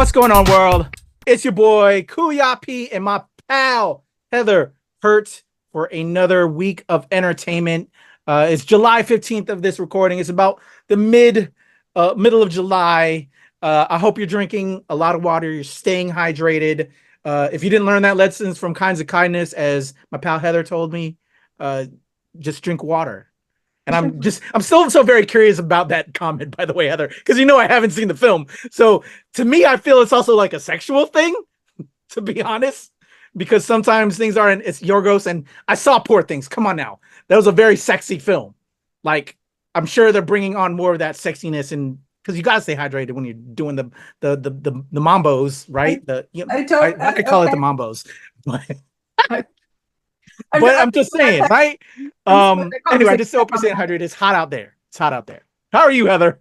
What's going on, world? It's your boy Kuya P and my pal Heather Hurt for another week of entertainment. It's July 15th of this recording. It's about the middle of July. I hope you're drinking a lot of water. You're staying hydrated. If you didn't learn that lessons from Kinds of Kindness, as my pal Heather told me, just drink water. And I'm still so very curious about that comment, by the way, Heather, because you know I haven't seen the film. So to me, I feel it's also like a sexual thing, to be honest, because sometimes things aren't, it's Yorgos, and I saw Poor Things. Come on now. That was a very sexy film. Like, I'm sure they're bringing on more of that sexiness, and because you gotta stay hydrated when you're doing the mambos, right? I could call it the mambos. But I'm just saying, right? Anyway, I just hope you're staying hydrated. It's hot out there. It's hot out there. How are you, Heather?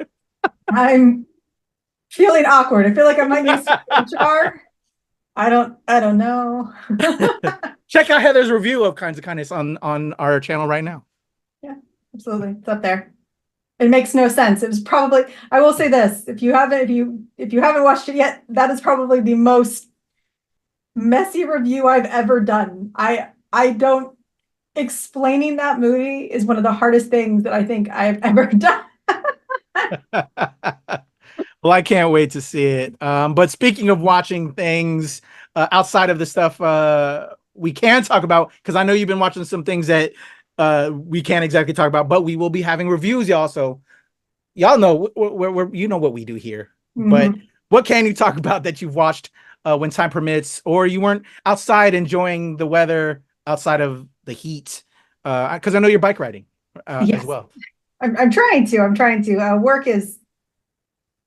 I'm feeling awkward. I feel like I might need some HR. I don't know. Check out Heather's review of Kinds of Kindness on our channel right now. Yeah, absolutely. It's up there. It makes no sense. It was probably, I will say this, if you haven't watched it yet, that is probably the most messy review I've ever done. I don't, explaining that movie is one of the hardest things that I think I've ever done. Well, I can't wait to see it. But speaking of watching things outside of the stuff we can talk about, because I know you've been watching some things that we can't exactly talk about, but we will be having reviews, y'all. So y'all know you know what we do here. Mm-hmm. But what can you talk about that you've watched when time permits, or you weren't outside enjoying the weather outside of the heat? Because I know you're bike riding yes. as well. I'm trying to.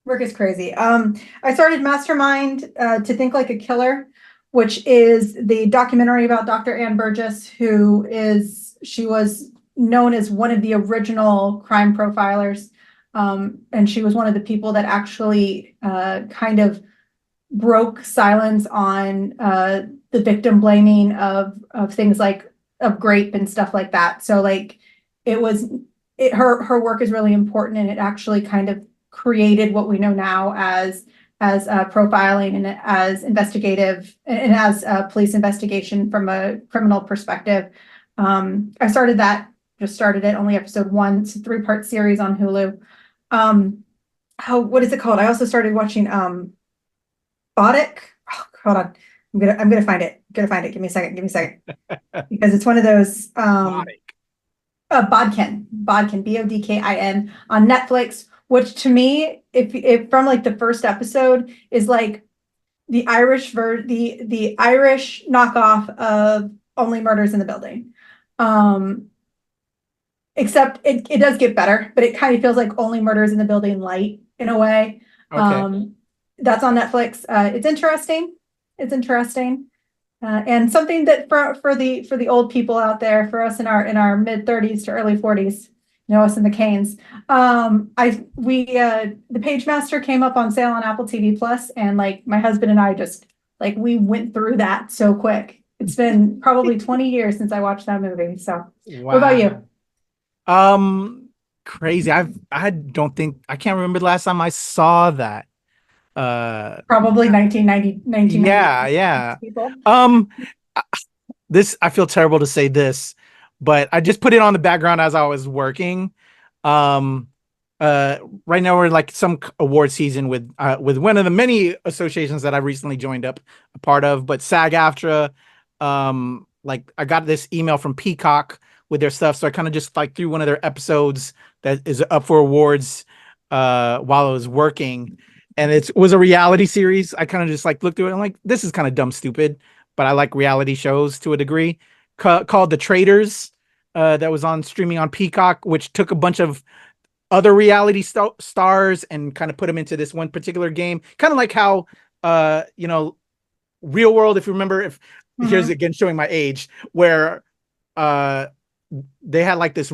Work is crazy. I started Mastermind to Think Like a Killer, which is the documentary about Dr. Ann Burgess, she was known as one of the original crime profilers. And she was one of the people that actually kind of broke silence on the victim blaming of things like of grape and stuff like that. So like her work is really important, and it actually kind of created what we know now as profiling and as investigative and as police investigation from a criminal perspective. I started it, only episode 1. It's a 3-part series on Hulu. What is it called? I also started watching Botic. Oh, hold on. I'm gonna find it. Give me a second. Because it's one of those Bodkin, Bodkin on Netflix, which to me, if from like the first episode, is like the Irish the Irish knockoff of Only Murders in the Building. Except it does get better, but it kind of feels like Only Murders in the Building light in a way. Okay. That's on Netflix. It's interesting. And something that for the old people out there, for us in our mid 30s to early 40s, you know, us in the Canes. The Page Master came up on sale on Apple TV Plus, and like my husband and I just like we went through that so quick. It's been probably 20 years since I watched that movie. So wow. What about you? Crazy. I can't remember the last time I saw that. Probably 1990. Yeah. This, I feel terrible to say this, but I just put it on the background as I was working. Right now we're in like some award season with one of the many associations that I recently joined up a part of, but SAG-AFTRA. Like I got this email from Peacock with their stuff, so I kind of just like threw one of their episodes that is up for awards while I was working. And it was a reality series. I kind of just like looked through it and like, this is kind of dumb, stupid, but I like reality shows to a degree. Called The Traitors, that was on streaming on Peacock, which took a bunch of other reality stars and kind of put them into this one particular game. Kind of like how, Real World, if you remember, here's again showing my age, where they had like this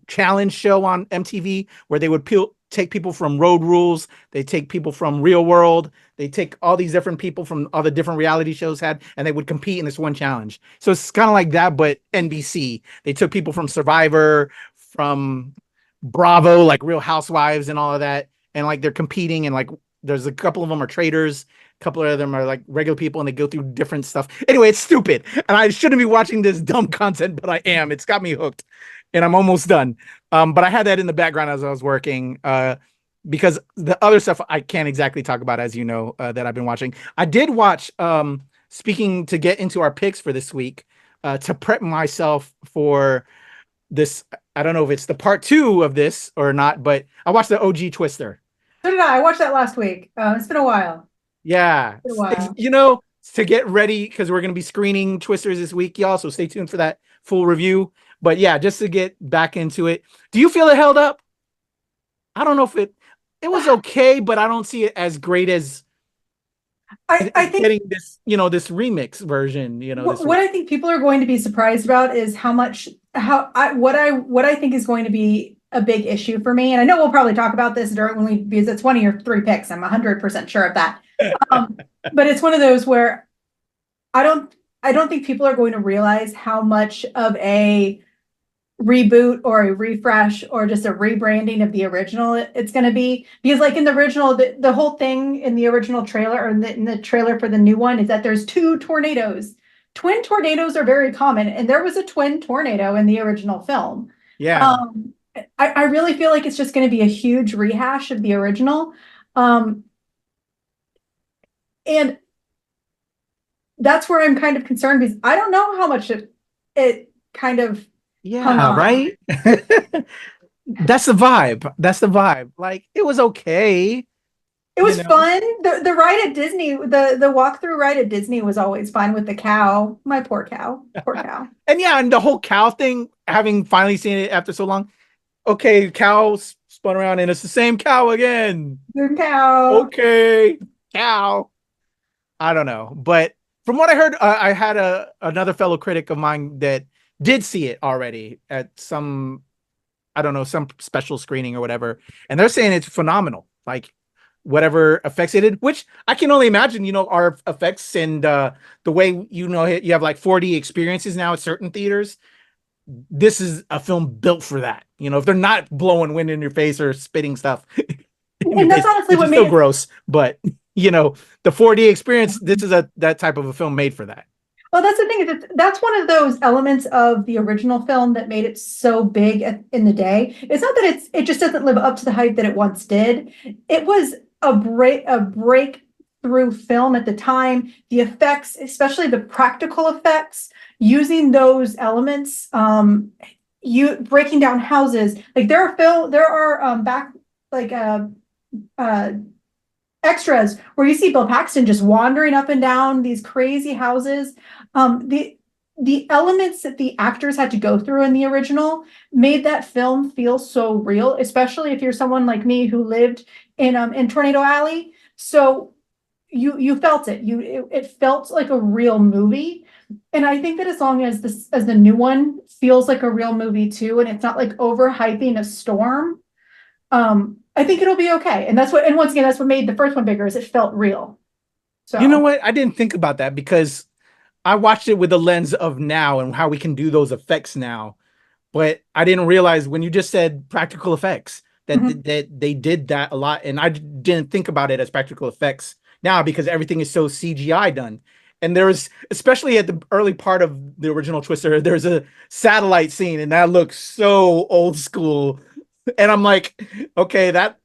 challenge show on MTV where they would take people from Road Rules, they take people from Real World, they take all these different people from all the different reality shows and they would compete in this one challenge. So it's kind of like that, but NBC. They took people from Survivor, from Bravo, like Real Housewives and all of that, and like they're competing and like there's a couple of them are traders, a couple of them are like regular people, and they go through different stuff. Anyway, it's stupid, and I shouldn't be watching this dumb content, but I am. It's got me hooked, and I'm almost done. But I had that in the background as I was working, because the other stuff I can't exactly talk about, as you know, that I've been watching. I did watch, speaking to get into our picks for this week, to prep myself for this. I don't know if it's the part 2 of this or not, but I watched the OG Twister. So did I. I watched that last week. It's been a while. Yeah. It's been a while. You know, to get ready, because we're going to be screening Twisters this week, y'all. So stay tuned for that full review. But yeah, just to get back into it. Do you feel it held up? I don't know if it was okay, but I don't see it as great as I think getting this, this remix version, what I think people are going to be surprised about is what I think is going to be a big issue for me. And I know we'll probably talk about this because it's one of your 3 picks. I'm 100% sure of that. But it's one of those where I don't think people are going to realize how much of a reboot or a refresh or just a rebranding of the original it's going to be, because like in the original, the whole thing in the original trailer or in the trailer for the new one is that there's 2 tornadoes. Twin tornadoes are very common, and there was a twin tornado in the original film. Yeah. I really feel like it's just going to be a huge rehash of the original, and that's where I'm kind of concerned, because I don't know how much it kind of right. That's the vibe. Like, it was okay. It was fun. The ride at Disney, the walkthrough ride at Disney was always fun with the cow. My poor cow. And the whole cow thing, having finally seen it after so long. Okay, cow spun around and it's the same cow again. Good cow. Okay, cow. I don't know, but from what I heard, I had another fellow critic of mine that did see it already at some special screening or whatever, and they're saying it's phenomenal. Like, whatever effects it did, which I can only imagine, our effects and the way, you have like 4D experiences now at certain theaters. This is a film built for that. If they're not blowing wind in your face or spitting stuff, and that's honestly what made it gross. But the 4D experience, this is that type of a film made for that. Well, that's the thing, that's one of those elements of the original film that made it so big in the day. It's not that it just doesn't live up to the hype that it once did. It was a breakthrough film at the time. The effects, especially the practical effects, using those elements, you breaking down houses. Like there are extras where you see Bill Paxton just wandering up and down these crazy houses. The elements that the actors had to go through in the original made that film feel so real, especially if you're someone like me who lived in Tornado Alley. So you felt it. It felt like a real movie. And I think that as long as the new one feels like a real movie too, and it's not like overhyping a storm, I think it'll be okay. And once again, that's what made the first one bigger, is it felt real. So you know what? I didn't think about that, because I watched it with the lens of now and how we can do those effects now. But I didn't realize when you just said practical effects that they did that a lot. And I didn't think about it as practical effects now, because everything is so CGI done. And there was, especially at the early part of the original Twister, there's a satellite scene, and that looks so old school. And I'm like, okay, that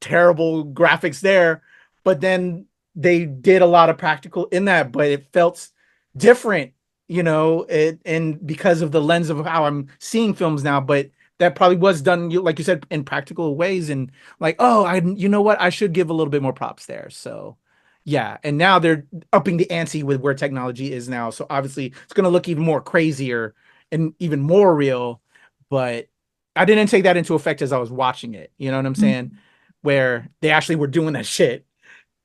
terrible graphics there. But then they did a lot of practical in that, but it felt different, and because of the lens of how I'm seeing films now. But that probably was done, like you said, in practical ways. And like, you know what? I should give a little bit more props there. So yeah. And now they're upping the ante with where technology is now. So obviously it's going to look even more crazier and even more real. But I didn't take that into effect as I was watching it. You know what I'm saying? Where they actually were doing that shit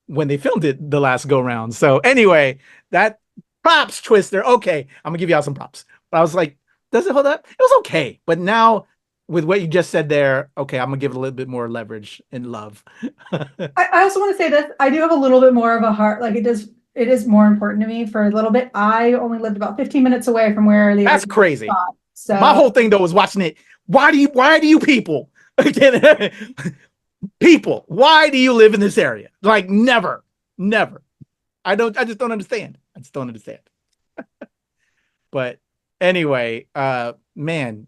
when they filmed it the last go round. So anyway, that props Twister. Okay. I'm gonna give y'all some props. But I was like, does it hold up? It was okay. But now with what you just said there, okay, I'm gonna give it a little bit more leverage and love. I also want to say that I do have a little bit more of a heart. Like it is more important to me for a little bit. I only lived about 15 minutes away from where the That's crazy. Spot, so my whole thing though was watching it. Why do you people people, why do you live in this area? Like never. I just don't understand. But anyway, man,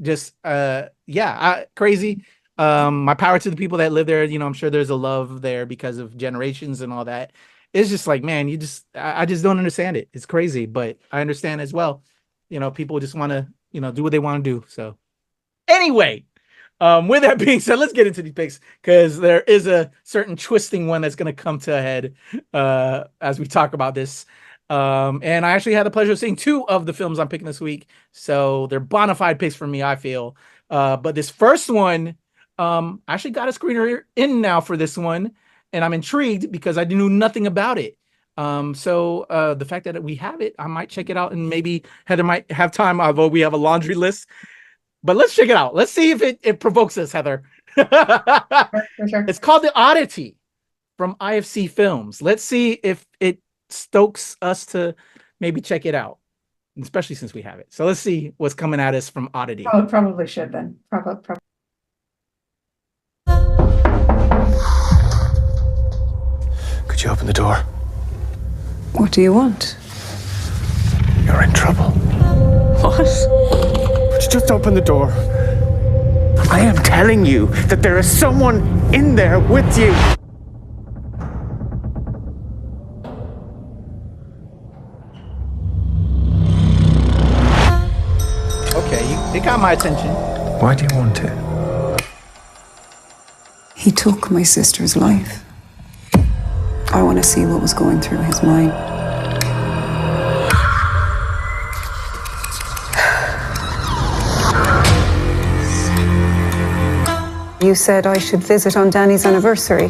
just crazy. My power to the people that live there. You know, I'm sure there's a love there because of generations and all that. It's just like, man, I just don't understand it. It's crazy, but I understand as well. You know, people just want to, do what they want to do. So anyway, with that being said, let's get into these picks because there is a certain twisting one that's going to come to a head as we talk about this. And I actually had the pleasure of seeing 2 of the films I'm picking this week. So they're bona fide picks for me, I feel. But this first one, I actually got a screener in now for this one. And I'm intrigued because I knew nothing about it. So the fact that we have it, I might check it out. And maybe Heather might have time, although we have a laundry list. But let's check it out. Let's see if it provokes us, Heather. For sure. It's called The Oddity from IFC Films. Let's see if it stokes us to maybe check it out, especially since we have it. So let's see what's coming at us from Oddity. Oh, it probably should then. Probably. Could you open the door? What do you want? You're in trouble. What? Would you just open the door? I am telling you that there is someone in there with you. Okay, it got my attention. Why do you want it? He took my sister's life. I want to see what was going through his mind. You said I should visit on Danny's anniversary.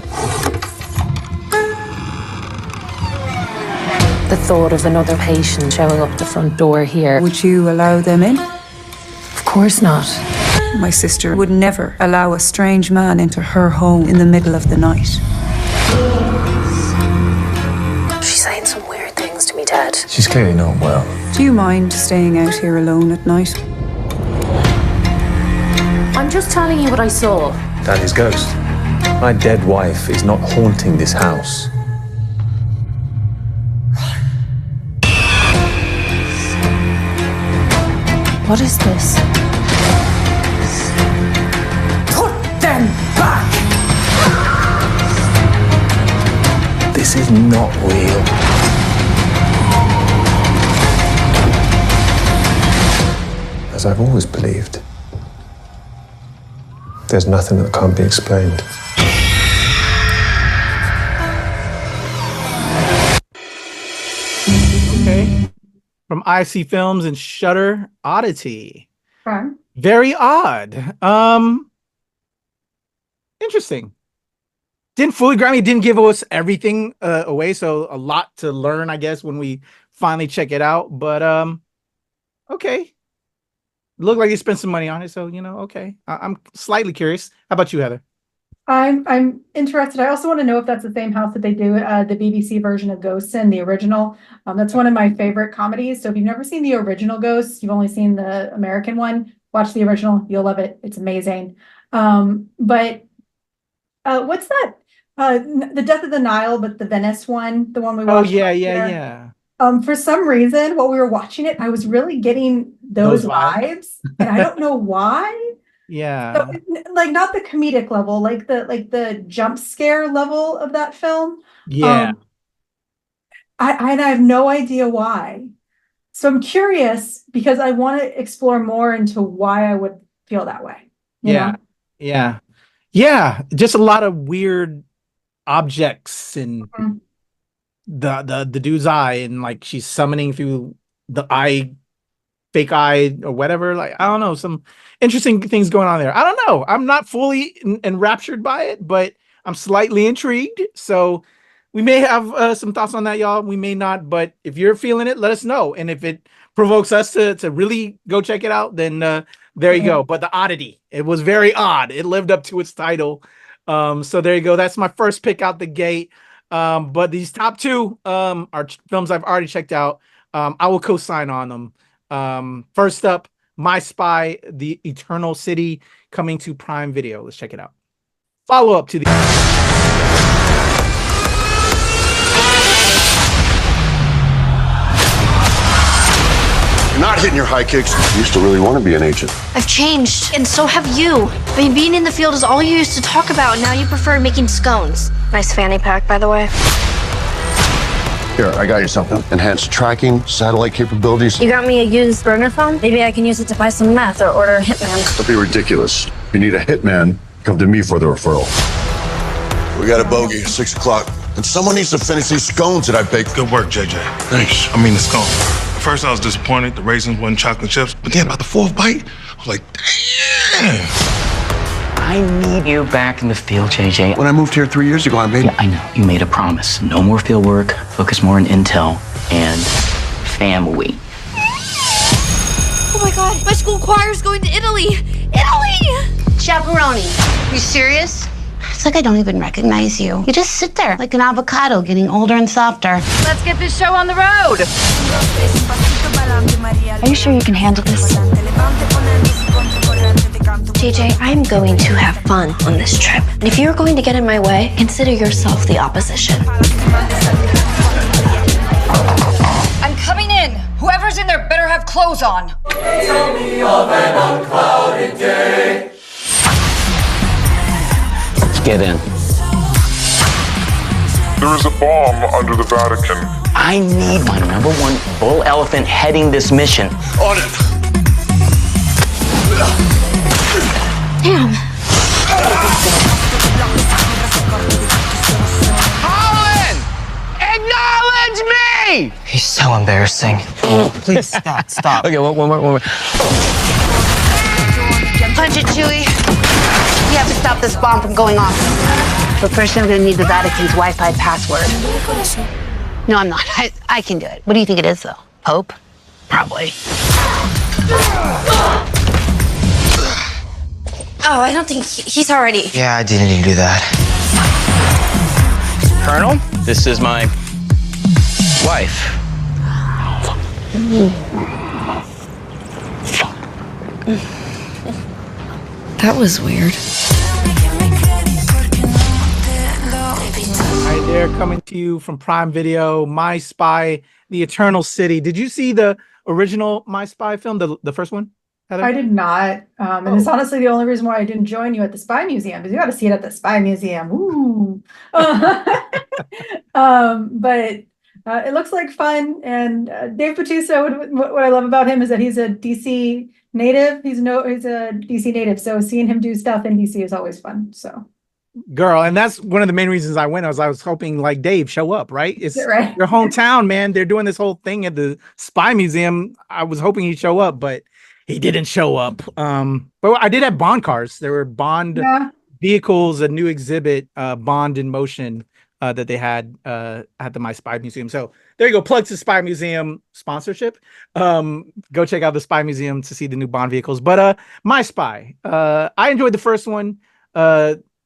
The thought of another patient showing up the front door here. Would you allow them in? Of course not. My sister would never allow a strange man into her home in the middle of the night. She's saying some weird things to me, Dad. She's clearly not well. Do you mind staying out here alone at night? I'm just telling you what I saw. Danny's ghost. My dead wife is not haunting this house. What is this? Put them back! This is not real. As I've always believed, there's nothing that can't be explained. Okay. From IFC Films and Shudder, Oddity. Okay. Very odd. Interesting. Didn't fully grab me, didn't give us everything away, so a lot to learn, I guess, when we finally check it out. But okay. Looked like you spent some money on it, so okay. I'm slightly curious. How about you, Heather? I'm interested. I also want to know if that's the same house that they do the BBC version of Ghosts in, the original. That's one of my favorite comedies. So if you've never seen the original Ghosts, you've only seen the American one, watch the original. You'll love it. It's amazing. But what's that? The Death of the Nile, but the Venice one, the one we watched. Oh, yeah. For some reason, while we were watching it, I was really getting those vibes, and I don't know why. Yeah. So, like not the comedic level, like the jump scare level of that film. Yeah. I have no idea why. So I'm curious because I want to explore more into why I would feel that way. You know? Yeah. Just a lot of weird objects and the dude's eye, and like she's summoning through the eye, fake eye or whatever. Like, I don't know, some interesting things going on there. I don't know. I'm not fully enraptured by it, but I'm slightly intrigued. So we may have some thoughts on that, y'all. We may not, but if you're feeling it, let us know. And if it provokes us to really go check it out, then there you go. But The Oddity, it was very odd. It lived up to its title. So there you go. That's my first pick out the gate. But these top 2 are films I've already checked out. I will co-sign on them. First up, My Spy, The Eternal City, coming to Prime Video. Let's check it out. follow up to the. You're not hitting your high kicks. You used to really want to be an agent. I've changed, and so have you. I mean, being in the field is all you used to talk about, and now you prefer making scones. Nice fanny pack, by the way. Here, I got you something. Enhanced tracking, satellite capabilities. You got me a used burner phone? Maybe I can use it to buy some meth or order a hitman. Don't be ridiculous. If you need a hitman, come to me for the referral. We got a bogey, 6 o'clock. And someone needs to finish these scones that I baked. Good work, JJ. Thanks. I mean, the scone. At first, I was disappointed the raisins wasn't chocolate chips. But then, about the 4th bite, I was like, damn. I need you back in the field, JJ. When I moved here 3 years ago, I made... Yeah, I know. You made a promise. No more field work. Focus more on intel and family. Oh my God, my school choir's going to Italy. Italy! Chaperone, you serious? It's like I don't even recognize you. You just sit there like an avocado getting older and softer. Let's get this show on the road. Are you sure you can handle this? JJ, I'm going to have fun on this trip. And if you're going to get in my way, consider yourself the opposition. I'm coming in. Whoever's in there better have clothes on. Tell me of an unclouded day. Get in. There is a bomb under the Vatican. I need my #1 bull elephant heading this mission. On it. Damn. Colin! Acknowledge me! He's so embarrassing. Please stop. Okay, one more. Punch it, Chewie. We have to stop this bomb from going off. But first, I'm going to need the Vatican's Wi-Fi password. No, I'm not. I can do it. What do you think it is, though? Pope? Probably. Oh, I don't think he's already. Yeah, I didn't even do that. Colonel, this is my wife. That was weird. Hi there, coming to you from Prime Video, My Spy, The Eternal City. Did you see the original My Spy film, the first one, Heather? I did not. And it's honestly the only reason why I didn't join you at the Spy Museum, because you got to see it at the Spy Museum. Ooh. But it looks like fun. And Dave Bautista, what I love about him is that he's a DC native. He's a DC native. So seeing him do stuff in DC is always fun. So. Girl, and that's one of the main reasons I went. I was hoping like Dave show up, right? It's right. Your hometown, man. They're doing this whole thing at the Spy Museum. I was hoping he'd show up, but he didn't show up. But I did have Bond cars. There were Bond vehicles, a new exhibit, Bond in Motion, that they had at the My Spy Museum. So there you go. Plug to Spy Museum sponsorship. Go check out the Spy Museum to see the new Bond vehicles. But My Spy, I enjoyed the first one.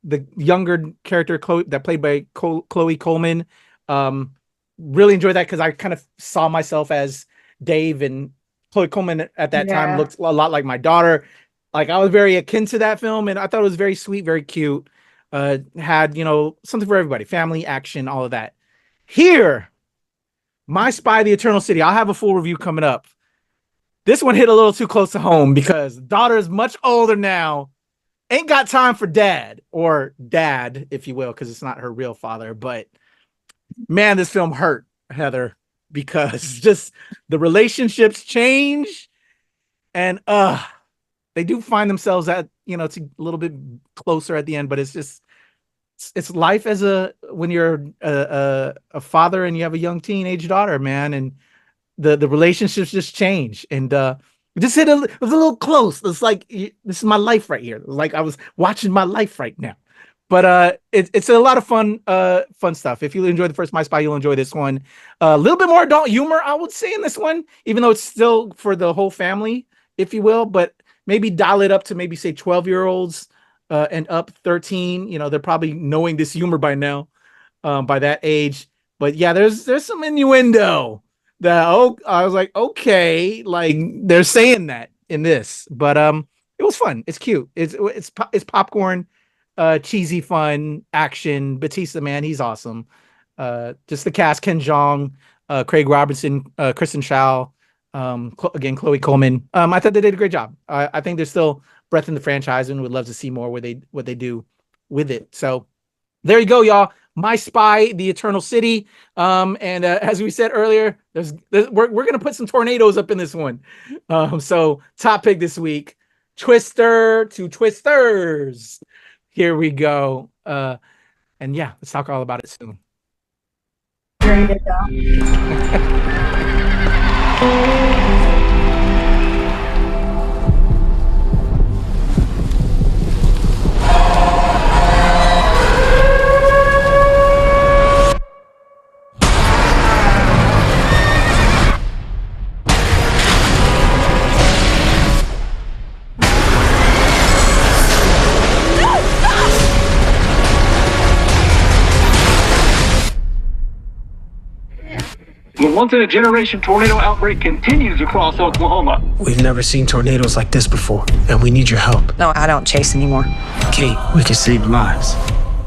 The younger character that played by Chloe Coleman, really enjoyed that because I kind of saw myself as Dave, and Chloe Coleman at that time looked a lot like my daughter. Like I was very akin to that film, and I thought it was very sweet, very cute. Had something for everybody, family, action, all of that. Here, My Spy, The Eternal City. I'll have a full review coming up. This one hit a little too close to home because daughter is much older now. Ain't got time for dad, or dad, if you will, because it's not her real father. But man, this film hurt, Heather, because just the relationships change, and they do find themselves at it's a little bit closer at the end. But it's just it's life as when you're a father and you have a young teenage daughter, man, and the relationships just change. And just it was a little close. It's like this is my life right here. Like I was watching my life right now. But it's a lot of fun stuff. If you enjoyed the first My Spy, you'll enjoy this one. A little bit more adult humor, I would say, in this one, even though it's still for the whole family, if you will. But maybe dial it up to maybe say 12-year-olds and up, 13. They're probably knowing this humor by now, by that age. But yeah, there's some innuendo. I was like, okay, like they're saying that in this, but it was fun. It's cute. It's popcorn. cheesy fun action. Batista, man, he's awesome. Just the cast: Ken Jeong, Craig Robinson, Kristen Schaal, again Chloe Coleman. I thought they did a great job. I think there's still breadth in the franchise, and would love to see more what they do with it. So there you go, y'all. My Spy, The Eternal City. And as we said earlier, we're gonna put some tornadoes up in this one. So top pick this week, Twister to Twisters. Here we go. And yeah, let's talk all about it soon. Very good job. The once-in-a-generation tornado outbreak continues across Oklahoma. We've never seen tornadoes like this before, and we need your help. No, I don't chase anymore. Kate, we can save lives.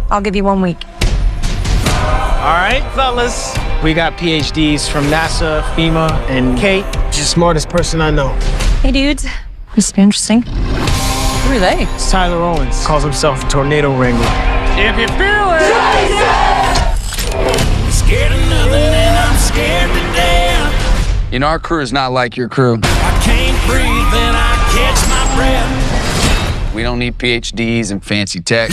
I'll give you 1 week. All right, fellas. We got PhDs from NASA, FEMA, and Kate. She's the smartest person I know. Hey, dudes. This has been interesting. Who are they? It's Tyler Owens. Calls himself a tornado wrangler. If you feel it, Scared of nothing and I'm scared to death. You know, our crew is not like your crew. I can't breathe and I catch my breath. We don't need PhDs and fancy tech.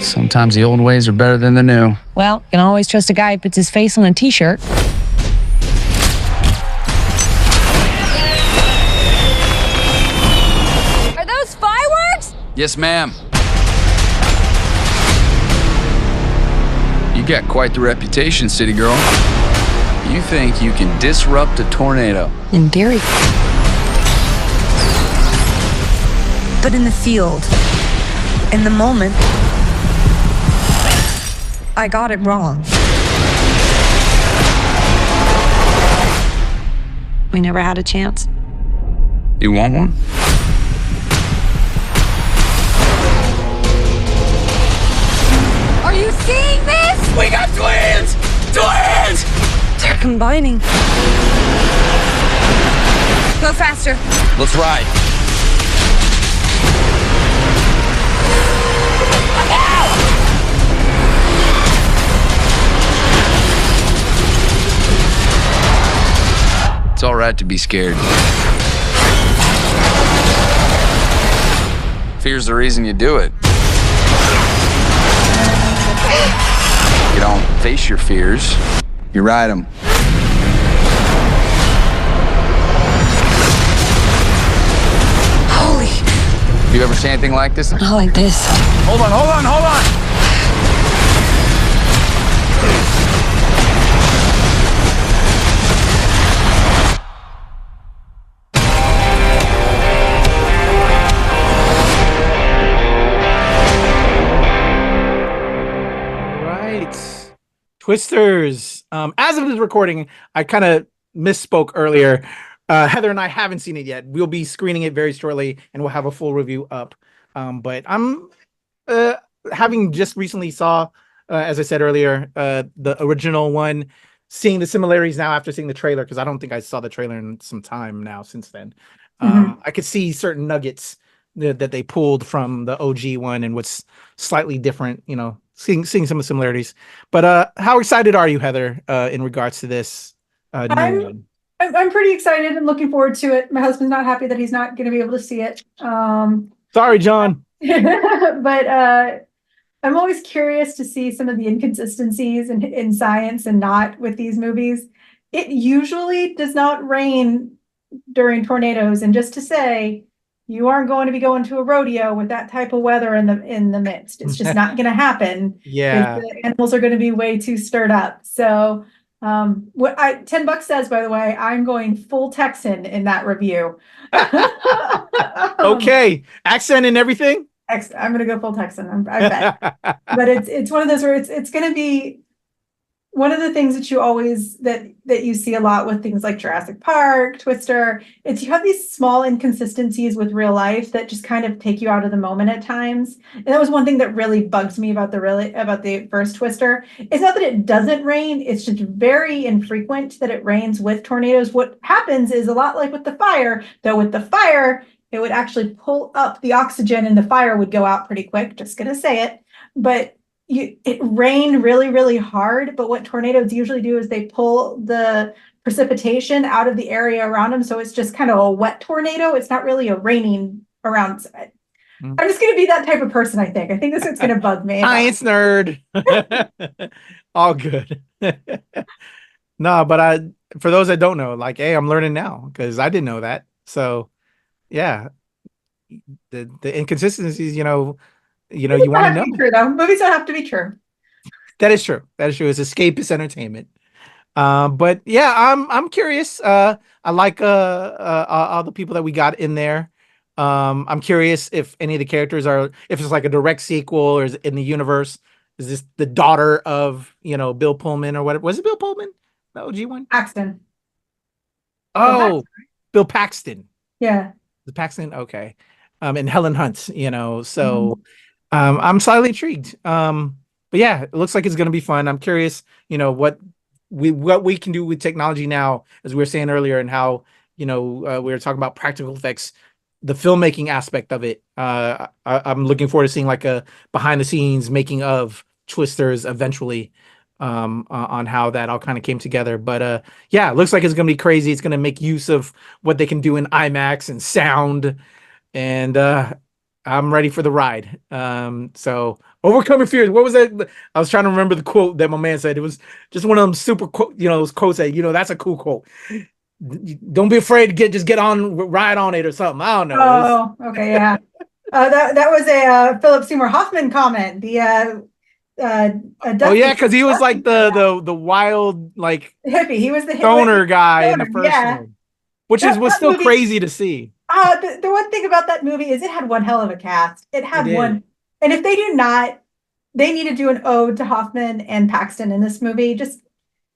Sometimes the old ways are better than the new. Well, you can always trust a guy who puts his face on a t-shirt. Are those fireworks? Yes, ma'am. You got quite the reputation, city girl. You think you can disrupt a tornado? In theory. But in the field, in the moment, I got it wrong. We never had a chance. You want one? Are you seeing this? We got twins! Twins! They're combining. Go faster. Let's ride. It's all right to be scared. Fear's the reason you do it. You don't face your fears, you ride them. Holy. You ever see anything like this? Not like this. Hold on, hold on, hold on! Twisters. As of this recording, I kind of misspoke earlier. Heather and I haven't seen it yet. We'll be screening it very shortly, and we'll have a full review up. But I'm having just recently saw, as I said earlier, the original one, seeing the similarities now after seeing the trailer, because I don't think I saw the trailer in some time now since then. I could see certain nuggets that they pulled from the OG one and what's slightly different, you know, seeing some of the similarities. But how excited are you, Heather, in regards to this new one? I'm pretty excited and looking forward to it. My husband's not happy that he's not going to be able to see it. Sorry, John. But I'm always curious to see some of the inconsistencies in science and not with these movies. It usually does not rain during tornadoes. And just to say, you aren't going to be going to a rodeo with that type of weather in the midst. It's just not going to happen. Yeah. The animals are going to be way too stirred up. So what $10 says, by the way, I'm going full Texan in that review. Okay. Accent and everything? I'm going to go full Texan. I bet. But it's one of those where it's going to be one of the things that you always that you see a lot with things like Jurassic Park, Twister, it's you have these small inconsistencies with real life that just kind of take you out of the moment at times. And that was one thing that really bugs me about the first Twister. It's not that it doesn't rain, it's just very infrequent that it rains with tornadoes. What happens is a lot like with the fire, though with the fire, it would actually pull up the oxygen and the fire would go out pretty quick. Just gonna say it. But it rained really, really hard, but what tornadoes usually do is they pull the precipitation out of the area around them, so it's just kind of a wet tornado. It's not really a raining around it. I'm just going to be that type of person, I think. I think this is going to bug me. Science nerd. All good. No, but for those that don't know, like, hey, I'm learning now because I didn't know that. So, yeah, the inconsistencies, you want to know. True, though. Movies don't have to be true. That is true. That is true. It's escapist entertainment. But yeah, I'm curious. I like all the people that we got in there. I'm curious if any of the characters if it's like a direct sequel or is it in the universe. Is this the daughter of Bill Pullman or whatever? Was it Bill Pullman? The OG one? Paxton. Oh, Bill Paxton. Yeah. The Paxton. Okay. And Helen Hunt. So I'm slightly intrigued. But yeah, it looks like it's going to be fun. I'm curious, what we can do with technology now, as we were saying earlier, and how, we were talking about practical effects, the filmmaking aspect of it. I'm looking forward to seeing like a behind the scenes making of Twisters eventually, on how that all kind of came together. But yeah, it looks like it's going to be crazy. It's going to make use of what they can do in IMAX and sound. And I'm ready for the ride. So overcome your fears. What was that? I was trying to remember the quote that my man said. It was just one of them super quote, those quotes that, that's a cool quote. Don't be afraid to get on, ride on it or something. I don't know. Oh, okay. Yeah. That was a Philip Seymour Hoffman comment. Oh yeah. Cause he was like the wild, like hippie. He was the stoner guy in the first one, which was still movie, crazy to see. The one thing about that movie is it had one hell of a cast. It had one. And if they do not, they need to do an ode to Hoffman and Paxton in this movie. Just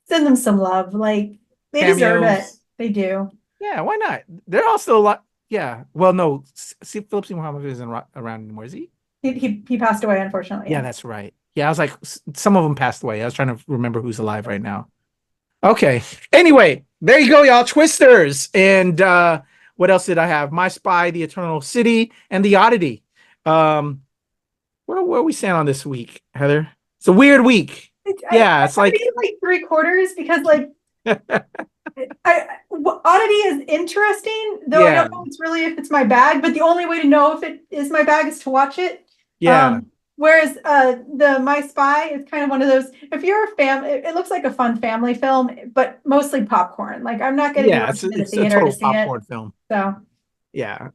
send them some love. Like, they deserve it. They do. Yeah, why not? They're all still a lot. Yeah. Well, no. See, Philip Seymour Hoffman isn't around anymore, is he? He passed away, unfortunately. Yeah, that's right. Yeah, I was like, some of them passed away. I was trying to remember who's alive right now. Okay. Anyway, there you go, y'all. Twisters. And what else did I have? My Spy, The Eternal City, and The Oddity. Where we stand on this week, Heather? It's a weird week. It's like 3/4 because Oddity is interesting, though I don't know if it's my bag, but the only way to know if it is my bag is to watch it. Yeah. Whereas the My Spy is kind of one of those, if you're a fan, it looks like a fun family film, but mostly popcorn. Like, I'm not going to it's a total popcorn film. So yeah.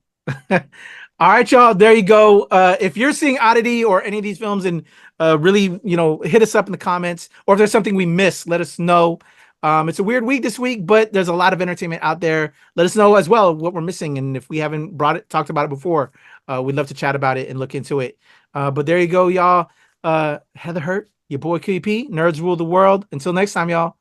All right, y'all. There you go. If you're seeing Oddity or any of these films and really, hit us up in the comments, or if there's something we missed, let us know. It's a weird week this week, but there's a lot of entertainment out there. Let us know as well what we're missing. And if we haven't talked about it before, we'd love to chat about it and look into it. But there you go, y'all. Heather Hurt, your boy QP, Nerds Rule the World. Until next time, y'all.